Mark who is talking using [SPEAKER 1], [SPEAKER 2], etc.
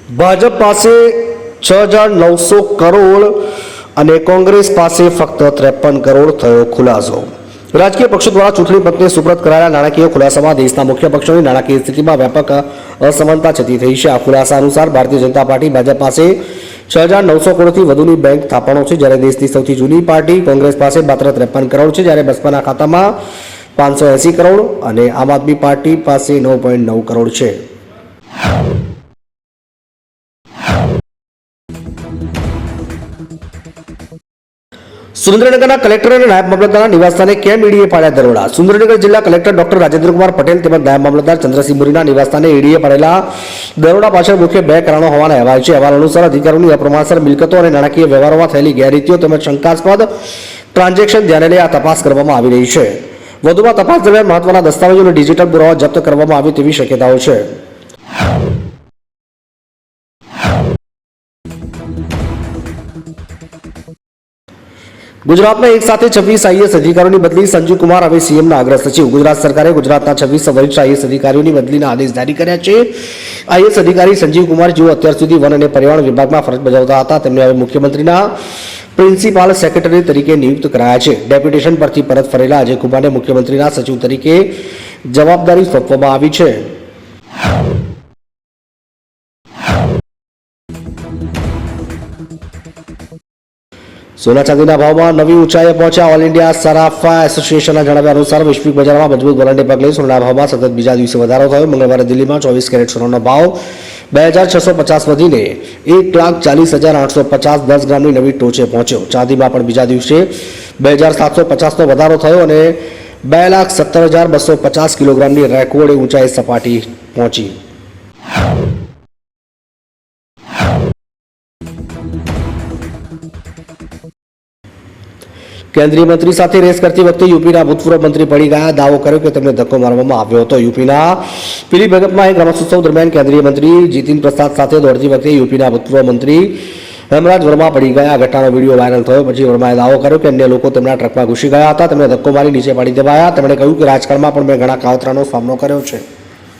[SPEAKER 1] ભાજપ પાસે 6,900 કરોડ અને કોંગ્રેસ પાસે ફક્ત 53 કરોડ થયો ખુલાસો। રાજકીય પક્ષો દ્વારા ચૂંટણી પંચને સુપ્રત કરાયેલા નાણાકીય ખુલાસામાં દેશના મુખ્ય પક્ષોની નાણાકીય સ્થિતિમાં વ્યાપક અસમાનતા છતી થઈ છે। આ ખુલાસા અનુસાર ભારતીય જનતા પાર્ટી ભાજપ પાસે 6,900 કરોડથી વધુની બેંક થાપણો છે, જ્યારે દેશની સૌથી જૂની પાર્ટી કોંગ્રેસ પાસે માત્ર 53 કરોડ છે, જ્યારે બસપાના ખાતામાં 580 કરોડ અને આમ આદમી પાર્ટી પાસે 9.9 કરોડ છે। સુરેન્દ્રનગરના કલેક્ટર અને નાયબ મામલતદારના નિવાસસ્થાને કેમ ઈડીએ પાડ્યા દરોડા? સુરેન્દ્રનગર જિલ્લા કલેક્ટર ડોક્ટર રાજેન્દ્રકુમાર પટેલ તેમજ નાયબ મામલતદાર ચંદ્રસિંહ મુરીના નિવાસસ્થાને ઈડીએ પાડેલા દરોડા પાછળ મુખ્ય 2 કારણો હોવાના અહેવાલ છે। અહેવાલ અનુસાર અધિકારીઓની અપ્રમાણસર મિલકતો અને નાણાકીય વ્યવહારોમાં થયેલી ગેરરીતિઓ તેમજ શંકાસ્પદ ટ્રાન્ઝેક્શન ધ્યાને લઈ આ તપાસ કરવામાં આવી રહી છે। વધુમાં તપાસ દરમિયાન મહત્વના દસ્તાવેજો અને ડિજિટલ પુરાવા જપ્ત કરવામાં આવે તેવી શક્યતાઓ છે। ગુજરાતમાં એક સાથે 26 આઈએએસ અધિકારીઓની બદલી, સંજીવ કુમાર હવે સીએમના અગ્ર સચિવ। ગુજરાત સરકારે ગુજરાતના 26 વરિષ્ઠ આઈએએસ અધિકારીઓની બદલીના આદેશ જારી કર્યા છે। આઈએએસ અધિકારી સંજીવ કુમાર, જેઓ અત્યાર સુધી વન અને પર્યાવરણ વિભાગમાં ફરજ બજાવતા હતા, તેમને હવે મુખ્યમંત્રીના પ્રિન્સિપાલ સેક્રેટરી તરીકે નિયુક્ત કરાયા છે। ડેપ્યુટેશન પરથી પરત ફરેલા અજય કુમારને મુખ્યમંત્રીના સચિવ તરીકે જવાબદારી સોંપવામાં આવી છે। સોના ચાંદીના ભાવમાં નવી ઊંચાઈએ પહોંચ્યા। ઓલ ઇન્ડિયા સરાફા એસોસિએશનના જણાવ્યા અનુસાર વૈશ્વિક બજારમાં મજબૂત વલણને પગલે સોનાના ભાવમાં સતત બીજા દિવસે વધારો થયો। મંગળવારે દિલ્હીમાં 24 કેરેટ સોનાનો ભાવ 2,650 વધીને 1,40,850 10 ગ્રામની નવી ટોચે પહોંચ્યો। ચાંદીમાં પણ બીજા દિવસે 2,750નો વધારો થયો અને 2,17,250 કિલોગ્રામની રેકોર્ડ ઊંચાઈ સપાટી પહોંચી। કેન્દ્રીય મંત્રી સાથે રેસ કરતી વખતે યુપીના ભૂતપૂર્વ મંત્રી પડી ગયા। દાવો કર્યો કે તેમને ધક્કો મારવામાં આવ્યો હતો। યુપીના પીલીભગતમાં એક રમતોત્સવ દરમિયાન કેન્દ્રીય મંત્રી જીતિન પ્રસાદ સાથે દોડતી વખતે યુપીના ભૂતપૂર્વ મંત્રી હેમરાજ વર્મા પડી ગયા। આ ઘટનાનો વિડીયો વાયરલ થયો પછી વર્માએ દાવો કર્યો કે અન્ય લોકો તેમના ટ્રકમાં ઘૂસી ગયા હતા, તેમને ધક્કો મારી નીચે પાડી દેવાયા। તેમણે કહ્યું કે રાજકારણમાં પણ મેં ઘણા કાવતરાનો સામનો કર્યો છે।